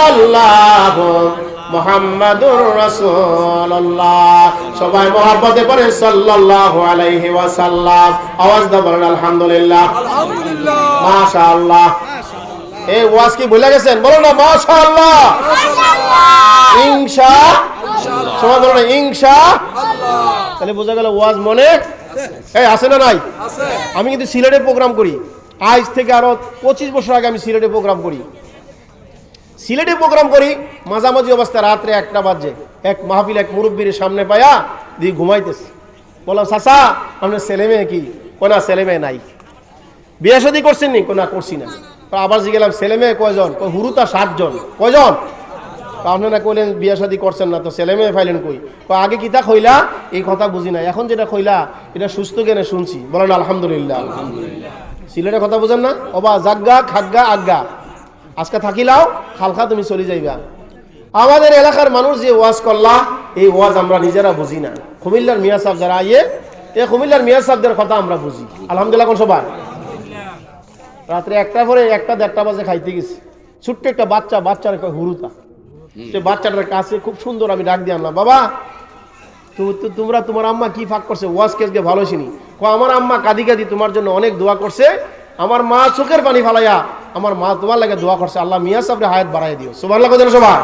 ইল্লাল্লাহ মুহাম্মাদুর রাসূলুল্লাহ। সবাই মহব্বতে পড়ে সাল্লাল্লাহু আলাইহি ওয়াসাল্লাম। আওয়াজ দাও বলেন আলহামদুলিল্লাহ, আলহামদুলিল্লাহ, মাশাআল্লাহ। এই ওয়াজ কি ভুলে গেছেন? বলো না মাশাআল্লাহ, ইনশাআল্লাহ, সবাই বলো না ইনশাআল্লাহ। তাহলে বোঝা গেল ওয়াজ মনে এই আছে না নাই? আমি কিন্তু সিলেটে প্রোগ্রাম করি, আজ থেকে আরো 25 বছর আগে আমি সিলেটে প্রোগ্রাম করি। মাঝামাঝি অবস্থা রাত্রে 1টা বাজে, এক মাহফিল এক মুরব্বীর সামনে পায়া দিয়ে ঘুমাইতেছে। বললাম চাচা আপনার ছেলে মেয়ে কি? কোনা ছেলে মেয়ে নাই। বিয়ে শাদী করছেন নি? কোনা করছি না। আবার জিগেলাম ছেলে মেয়ে কয়জন? হুরুতা 7 জন। কয়জন? আপনারা কইলেন বিয়ে শাদী করছেন না, তো ছেলে মেয়ে ফাইলেন কই? আগে কিতা কইলা এই কথা বুঝি না, এখন যেটা কইলা এটা সুস্থ জ্ঞানে শুনছি। বলেন আলহামদুলিল্লাহ। সিলেটের কথা বুঝেন না? অবা জাগা খাগা আজ্ঞা, আজকে থাকিলাও খালখা তুমি চলে যাইবা। আমাদের এলাকার মানুষ যে ওয়াজ করলা, এই ওয়াজ আমরা নিজেরা বুঝি না। কুমিল্লার মিয়া সাহেব যারা আইয়ে, এই কুমিল্লার মিয়া সাহেবদের কথা আমরা বুঝি। আলহামদুলিল্লাহ। কোন সবাই রাত্রে 1টা পরে 1টা 1:30 বাজে খাইতে গেছি। ছোট্ট একটা বাচ্চার হুরুতা, সে বাচ্চাটার কাছে খুব সুন্দর আমি ডাক দিয়ে আনলাম, বাবা তোমরা তোমার আম্মা কি ফাঁক করছে? ওয়াজ কেসকে ভালো শুনি। আমার আম্মা কাঁদি কাঁদি তোমার জন্য অনেক দোয়া করছে, আমার মা চোখের পানি ফালাইয়া আমার মা তোমার লাগে দোয়া করছে, আল্লাহ মিয়া সাহেবের হায়াত বাড়াই দিও। সুবহানাল্লাহ। কইতেন সবাই?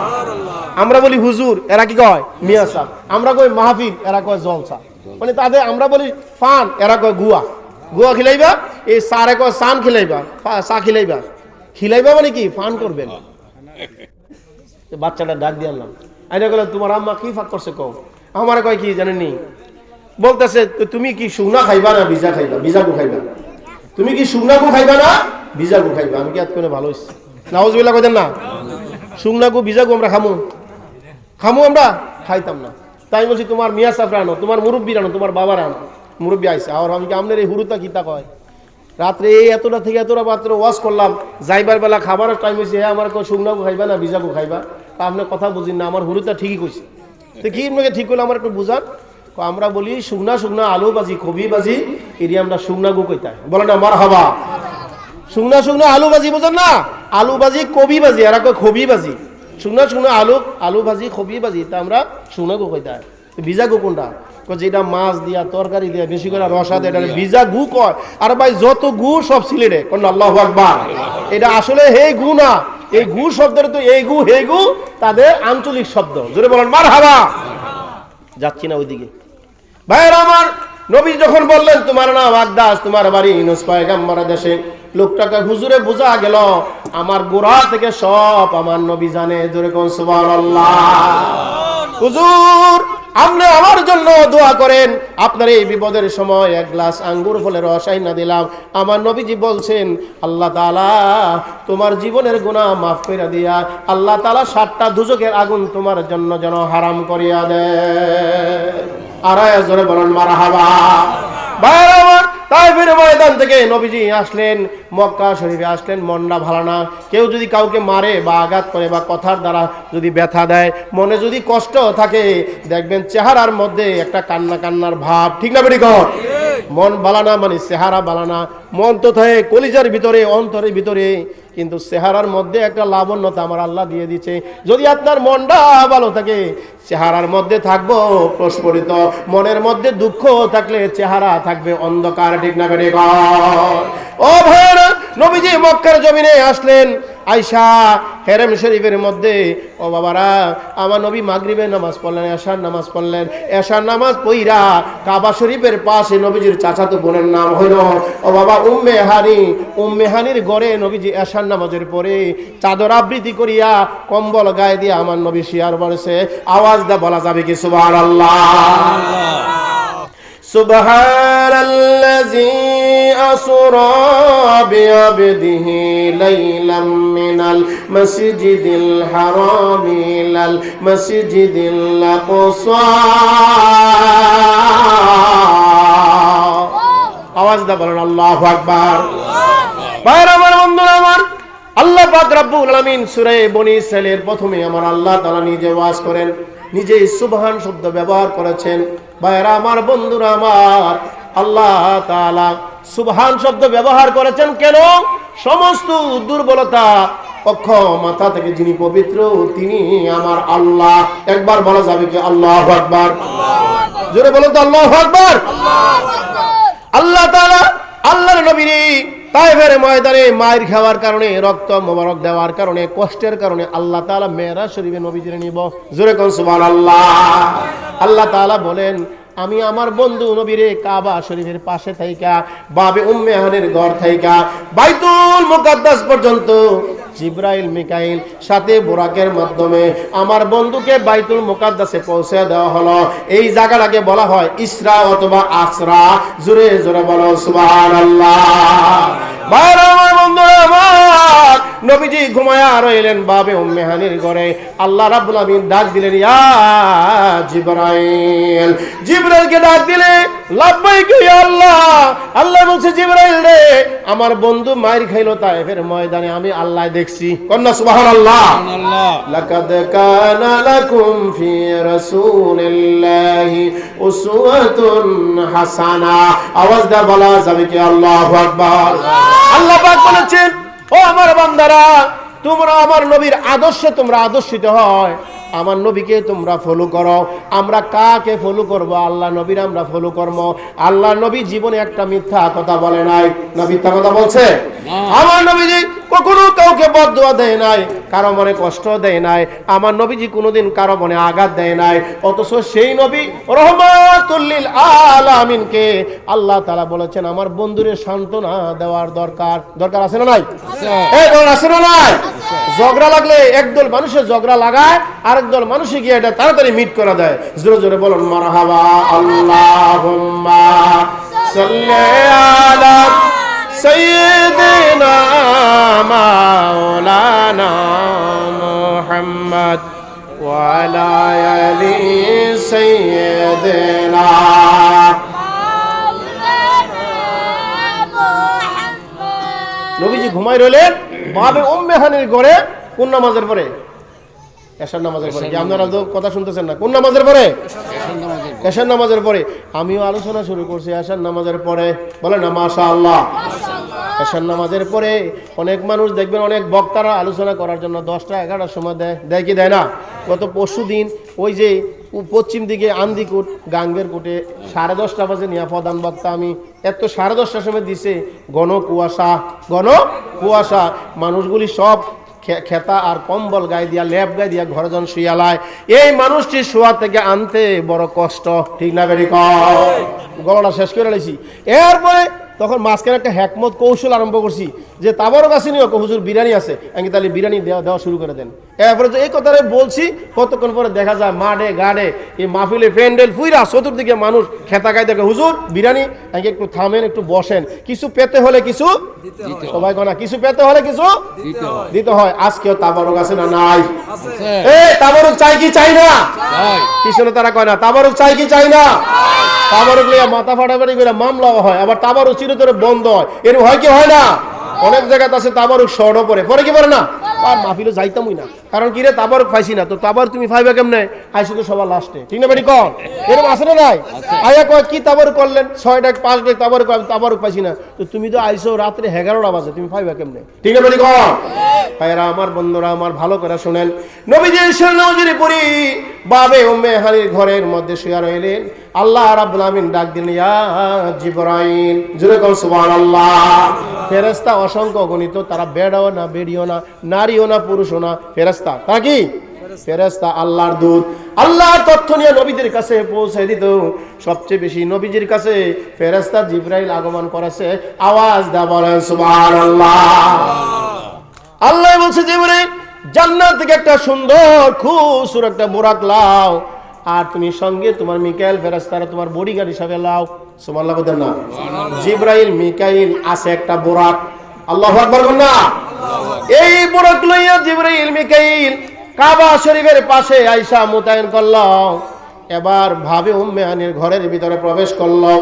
আমরা বলি হুজুর, এরা কি কয় মিয়া সাহেব। আমরা কই মাহফিল, এরা কয় জলসা। মানে তাদের আমরা বলি ফান, এরা কয় গুয়া। গুয়া খিলাইবা, এই সারে কয় সান খিলাইবা, চা খিলাইবা। খিলাইবা মানে কি? ফান করবেন। বাচ্চাটা ডাক দিয়ে আনলাম, আইনা গেল তোমার আম্মা কি ফাঁক করছে কও। আমার কয় কি জানেননি? বলতেছে তুমি কি শুকনা খাইবা না ভিজা খাইবা? ভিজা গু খাইবা। তুমি কি শুকনা গু খাইবা না ভিজা গু খাইবা? আমি কি এত করে ভালো হইছে? নাউজুবিল্লাহ কইতেন না? শুকনা গু ভিজা গু আমরা খামু আমরা খাইতাম না। তাই বলছি তোমার মিয়া সাফরা আনো, তোমার মুরব্বীর আনো, তোমার বাবার আনো। মুরব্বী আইসে। আর আমি কি আপনার এই হুরুতা কিতা কয়? রাত্রে এই এতটা থেকে এতটা মাত্র ওয়াজ করলাম, যাইবার বেলা খাবারের টাইম হয়েছে, হ্যাঁ আমার শুকনা গু খাইবা না ভিজা গু খাইবা? তা আপনার কথা বুঝিন না, আমার হুরুতা ঠিকই কইছে। তো কি আপনাকে ঠিক করলে আমার একটু বুঝান। আমরা বলি শুকনা আলু ভাজি কবি ভাজি, এটি আমরা শুকনা গু কইতাম। বলে না মারহাবা। শুকনা আলু ভাজি বোঝেন না? আলু ভাজি কবি ভাজি, আর কয় খবি ভাজি। শুকনা আলু ভাজি খবি ভাজি, তা আমরা শুকনা গু কইতাম। ভিজা গু কোনটা? যেটা মাছ দিয়া তরকারি দিয়া বেশি করে রসা দেয়, এটা ভিজা গু কয়। আর ভাই যত গু সব সিলেটে কোন আল্লাহু আকবার। এটা আসলে হে গু না, এই গু শব্দের তো এই গু হে গু তাদের আঞ্চলিক শব্দ। জোরে বলেন মারহাবা। যাচ্ছি না ওইদিকে। ভাইয়েরা আমার, নবী যখন বললেন তোমার নাম আকদাস, তোমার বাড়ি ইউনুস পয়গম্বর দেশে, লোকটাকে হুজুরে বোঝা গেল আমার গোড়া থেকে সব আমার নবী জানে। জোরে কোন সুবহানাল্লাহ। হুজুর আপনি আমার জন্য দোয়া করেন, আপনার এই বিপদের সময় 1 গ্লাস আঙ্গুর ফলের রস আইনা দিলাম। আমার নবীজি বলছেন আল্লাহ তাআলা তোমার জীবনের গুনাহ মাফ করে দিয়া আল্লাহ তাআলা 7টা দুজকের আগুন তোমার জন্য যেন হারাম করিয়া দেয়। আর জোরে বলেন মারহাবা। ভাইরা আমার, তাইফের ময়দান থেকে নবীজি আসলেন, মক্কা শরীফে আসলেন। মনটা ভালো না। কেউ যদি কাউকে মারে বা আঘাত করে বা কথার দ্বারা যদি ব্যথা দেয়, মনে যদি কষ্ট থাকে, দেখবেন চেহারার মধ্যে একটা কান্নার ভাব। ঠিক না বেটি কর? মন বালানা মানে চেহারা বালানা। মন তো থাকে কলিজার ভিতরে, অন্তরের ভিতরে, কিন্তু চেহারার মধ্যে একটা লাবণ্যতা আমার আল্লাহ দিয়ে দিচ্ছে। যদি আপনার মনটা ভালো থাকে, চেহারার মধ্যে থাকবো প্রস্ফুটিত। মনের মধ্যে দুঃখ থাকলে চেহারা থাকবে অন্ধকার। ঠিক না বেটি কর? ও ভাইরা, নবীজি মক্কার জমিনে আসলেন। আয়েশা হেরেম শরীফের মধ্যে, ও বাবারা, আমার নবী মাগরিবের নামাজ পড়লেন, এশার নামাজ পড়লেন। এশার নামাজ পইরা কাবা শরীফের পাশে নবীজির চাচাতো বোনের নাম হইল ও বাবা উম্মে হানির ঘরে নবীজি এশার নামাজের পরে চাদর আবৃত্তি করিয়া কম্বল গায়ে দিয়ে আমার নবী শিয়ার বলেছে। আওয়াজ দা বলা যাবে কি সুবহানাল্লাহ? সুবহানাল্লাযী আসরা বিআবদিহি লাইলাম মিনাল মাসজিদিল হারামি ইলাল মাসজিদিল আকসা। আওয়াজ দা বলেন আল্লাহু আকবার। ভাইরা আমার, বন্ধুরা আমার, আল্লাহ পাক রব্বুল আলামিন সূরা বনী ইসরাঈলের প্রথমে আমার আল্লাহ তাআলা নিজে ওয়াজ করেন, নিজেই সুবহান শব্দ ব্যবহার করেছেন। ভাইরা আমার, বন্ধুরা আমার, আল্লাহ তাআলা সুবহান শব্দ ব্যবহার করেছেন কেন? সমস্ত দুর্বলতা পক্ষ মাথা থেকে যিনি পবিত্র তিনি আমার আল্লাহ। একবার বলা যাবে কি আল্লাহু আকবার? জোরে বলুন তো আল্লাহু আকবার। আল্লাহ তাআলা আল্লাহর নবীর তায়েফের ময়দানে মায়ের খাওয়ার কারণে, রক্ত মোবারক দেওয়ার কারণে, কষ্টের কারণে আল্লাহ তাআলা মেরাজ শরীফে নবীজিরে নিব। জোরে কোন সুবহানাল্লাহ। আল্লাহ তাআলা বলেন আমি আমার বন্ধু নবীরে কাবা শরীফের পাশে থাইকা বাবে উম্মে হানির ঘর থাইকা বাইতুল মুকাদ্দাস পর্যন্ত জিবরাইল মিকাইল সাথে বুরাকের মাধ্যমে আমার বন্ধুকে বাইতুল মুকাদ্দাসে পৌঁছে দেওয়া হলো। এই জায়গাটাকে বলা হয় ইসরা অথবা আসরা। জোরে জোরে বলো সুবহানাল্লাহ। বাইরে আমার বন্ধুরা আমার নবীজি ঘুমায়া রইলেন বাবে উম্মে হানির ঘরে। আল্লাহ রাব্বুল আমিন ডাক দিলেন ইয়া জিবরাইল। জিবরাইলকে ডাক দিলে লাব্বাইক ইয়া আল্লাহ। আল্লাহ বলছে জিবরাইল রে আমার বন্ধু মাইর খাইলো তায়েফের ময়দানে, আমি আল্লাহ দেখছি। কন্না সুবহানাল্লাহ। লাকাদ কানা লাকুম ফি রাসূলিল্লাহি উসওয়াতুন হাসানা। আওয়াজ দা বলা যাবে কি আল্লাহু আকবার। আল্লাহ পাক বলেছেন ও আমার বান্দারা তোমরা আমার নবীর আদর্শে তোমরা আদর্শিত হয়, আমার নবীকে তোমরা ফলো করো। আমরা কাকে ফলো করব? আল্লাহ নবীর আমরা ফলো করব। আল্লাহ নবী জীবনে একটা মিথ্যা কথা বলে নাই। না মিথ্যা কথা বলছে? আমার নবীজি কখনো কাউকে বদদুয়া দেয় নাই, কারো মনে কষ্ট দেয় নাই। আমার নবীজি কোনোদিন কারো মনে আঘাত দেয় নাই। অথচ সেই নবী রহমাতুল লিল আলামিনকে আল্লাহ তাআলা বলেছেন আমার বন্ধুরে সান্ত্বনা দেওয়ার দরকার। দরকার আছে না নাই? এই দরকার আছে না নাই? ঝগড়া লাগলে একদল মানুষের ঝগড়া লাগায়, আরেক দল মানুষে গিয়ে এটা তাড়াতাড়ি মিট করে দেয়। জোরে জোরে বলুন মারহাবা। আল্লাহুম্মা সাল্লি আলা সাইয়্যিদিনা মাওলানা মুহাম্মদ ওয়া আলা আলি সাইয়্যিদিনা। নবীজি ঘুমাই রইলেন বাবে উম্মে হানির ঘরে। কোন নামাজের পরে? এশার নামাজের পরে। কি আপনারা তো কথা শুনতেছেন না? কোন নামাজের পরে? এশার নামাজের পরে। আমিও আলোচনা শুরু করছি এশার নামাজের পরে। বলেন না মাশাআল্লাহ। এশার নামাজের পরে অনেক মানুষ দেখবেন অনেক বক্তারা আলোচনা করার জন্য 10টা 11টার সময় দেয় কি দেয় না? গত পরশু দিন ওই যে পশ্চিম দিকে আন্দিকুট গাঙ্গের কুটে 10:30 বাজে নিয়ে প্রধান বক্তা আমি এত 10:30টার সময় দিছে। ঘন কুয়াশা মানুষগুলি সব খেতা আর কম্বল গায়ে দিয়া লেপ গায়ে দিয়া ঘরে জন শুয়ালায়। এই মানুষটি শোয়া থেকে আনতে বড় কষ্ট। ঠিক না বেরি? গলাটা শেষ করে লাইছি। এরপরে তখন মাঝখানে একটা হ্যাকমত কৌশল আরম্ভ করছি যে তাবারক আসেনি হুজুর বিরিয়ানি আছে, আমি তাহলে বিরিয়ানি দেওয়া শুরু করে দেন। এরপরে যে এই কথাটা বলছি কতক্ষণ পরে দেখা যায় মাঠে গাড়ে এই মাহফিলে প্যান্ডেল ফুইরা চতুর্দিকে মানুষ খেতা গায়ে দেখে হুজুর বিরিয়ানি, আমাকে একটু থামেন একটু বসেন, কিছু পেতে হলে কিছু সবাই কনা কিছু পেতে হলে কিছু দিতে হয়। আজকেও তাবারক আছে না নাই? এই তাবারক চাই কি চাই না? পিছনে তারা কয় না তাবারক চাই কি চাই না? তাবারক লইয়া মাথা ফাটাফাটি করে মামলা হয়, আবার তাবারক চিরতরে বন্ধ হয়। এরকম হয় কি হয় না? অনেক জায়গাতে আছে তাবারক শর্ট পরে কি পরে না? আর মাহফিলে যাইতামই না, কারণ কি রে তাবারক পাইছি না। তো তাবারক তুমি পাইবে কেমনে? আইসো তো সবার লাস্টে। ঠিক না বেটি কর? এরকম আছে না নাই? আয়া কয় কি তাবারক করলেন 6টা 5টা তাবারক পাইছি না। তো তুমি তো আইসো রাত্রে 11টা বাজে, তুমি পাইবে কেমনে? ঠিক না বেটি কর? ভাইরা আমার বন্ধুরা আমার ভালো করে শুনেন, নবীজি নামাজের পরে বাবে উম্মে হানির ঘরের মধ্যে শুয়ে রইলেন। আল্লাহ রাব্বুল আমিন ডাক দিলেন ইয়া জিবরাইল। জোরে কর সুবহানাল্লাহ। ফেরেশতা অসংখ্য গণিত, তারা বেড়াও না বেড়িও না নারীও না পুরুষও না, ফেরেশতা। তা কি? ফেরেশতা আল্লাহর দূত। আল্লাহর তথ্য নিয়ে নবীদের কাছে পৌঁছে দিত। সবচেয়ে বেশি নবীজির কাছে ফেরেশতা জিবরাইল আগমন করেছে। আওয়াজ দেয়া বলেন সুবহানাল্লাহ। আল্লাহ বলছে জিবরাইল জান্নাত থেকে একটা সুন্দর খুবসুর একটা বুরাক লাও, আর তুমি সঙ্গে তোমার মিকাইল ফেরেশতারা তোমার বডিগার্ড হিসাবে লাও। সুবহানাল্লাহ বলেন না? জিবরাইল মিকাইল আছে একটা বুরাক। আল্লাহু আকবার বলেন না? এই বুরাক লইয়া জিবরাইল মিকাইল কাবা শরীফের পাশে আয়েশা মোতায়েন করল। এবার ভাবে উম্মে হানির ঘরের ভিতরে প্রবেশ করলো।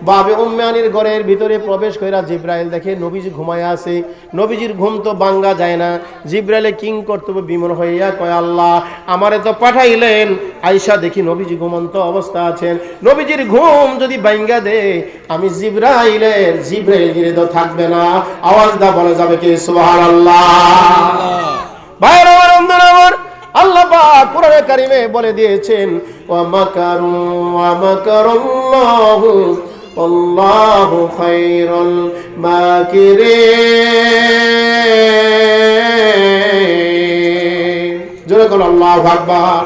বাবে উম্মে হানির ঘরের ভিতরে প্রবেশ কইরা জিবরাইল দেখে নবীজি ঘুমায় আছে। নবীজির ঘুম তো ভাঙ্গা যায় না। জিবরাইলে কিং কর্তব্য বিমন হইয়া কয় আল্লাহ আমারে তো পাঠাইলেন, আয়েশা দেখি নবীজি ঘুমন্ত অবস্থা আছেন, নবীজির ঘুম যদি ভাঙ্গা দে আমি জিবরাইল তো থাকবে না। আওয়াজ দা বলা যাবে কি সুবহানাল্লাহ। ভাইরা আমার, বন্ধুরা আমার, আল্লাহ পাক কোরআনে কারিমে বলে দিয়েছেন, ওয়া মাকারু ওয়া মাকারুল্লাহু আল্লাহু খায়রুল মাকিরিন। জোরে বলো আল্লাহু আকবার।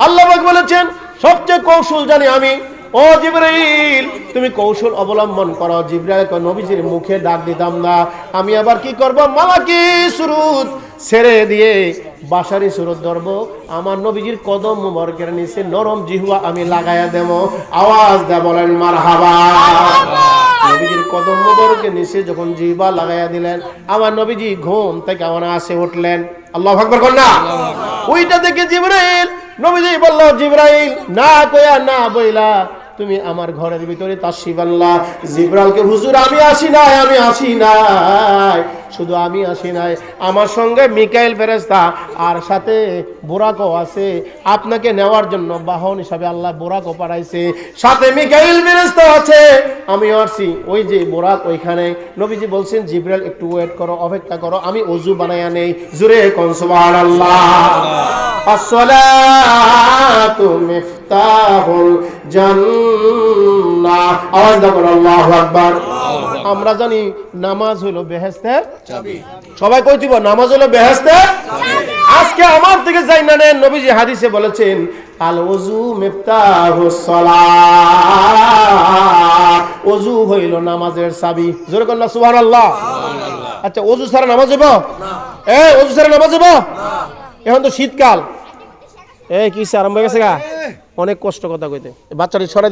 আল্লাহ পাক বলেছেন, সবচেয়ে কৌশল জানি আমি। ও জিবরাইল, তুমি কৌশল অবলম্বন করো। জিবরাইল নবীজির মুখে ডাক দিতাম না, আমি আবার কি করব, মালাকি সুরত ছেড়ে দিয়ে বাশারি সুরত ধরবো। আমার নবীজির কদম মুবারকের নিচে নরম জিহ্বা আমি লাগায়া দেব। আওয়াজ দেয়া বলেন মারহাবা। নবীজির কদম মুবারকের নিচে যখন জিহ্বা লাগায়া দিলেন, আমার নবীজি ঘুম থেকে অনায়াসে উঠলেন। আল্লাহু আকবার বল না। ওইটা দেখে জিবরাইল নবীজি বলল, জিবরাইল না কয়া না বইলা তুমি আমার ঘরের ভিতরে তাশরিফ আনলা। জিবরাইলকে, হুজুর আমি আসি নাই, শুধু আমি আসি নাই, আমার সঙ্গে মিকাইল ফেরেশতা আর সাথে বুরাকও আছে। আপনাকে নেওয়ার জন্য বাহন হিসাবে আল্লাহ বুরাকও পাঠাইছে, সাথে মিকাইল ফেরেশতা আছে, আমি আসছি। ওই যে বুরাক ওইখানে। নবীজি বলছেন, জিবরাইল একটু ওয়েট করো, অপেক্ষা করো, আমি ওযু বানায়া নেই। জোরে কোন সুবহানাল্লাহ। আসসালাতু মিফতাহুল জান্নাহ। আওয়াজ দাও আল্লাহু আকবার। আমরা জানি নামাজ হলো বেহেশতের চাবি। সবাই কই দিব, নামাজ হলো বেহেশতের চাবি। আজকে আমার থেকে যাই না নেন, নবীজি হাদিসে বলেছেন, আল ওযু মিফতাহুস সালাহ। ওযু হইল নামাজের চাবি। জোরে কোন সুবহানাল্লাহ। আচ্ছা, ওযু ছাড়া নামাজ হইব না? ওযু ছাড়া নামাজ হইব না? এখন তো শীতকাল, কি আরম্ভ হয়ে গেছে গা, অনেক কষ্ট কথা কইতে। বাচ্চাটি ছড়াই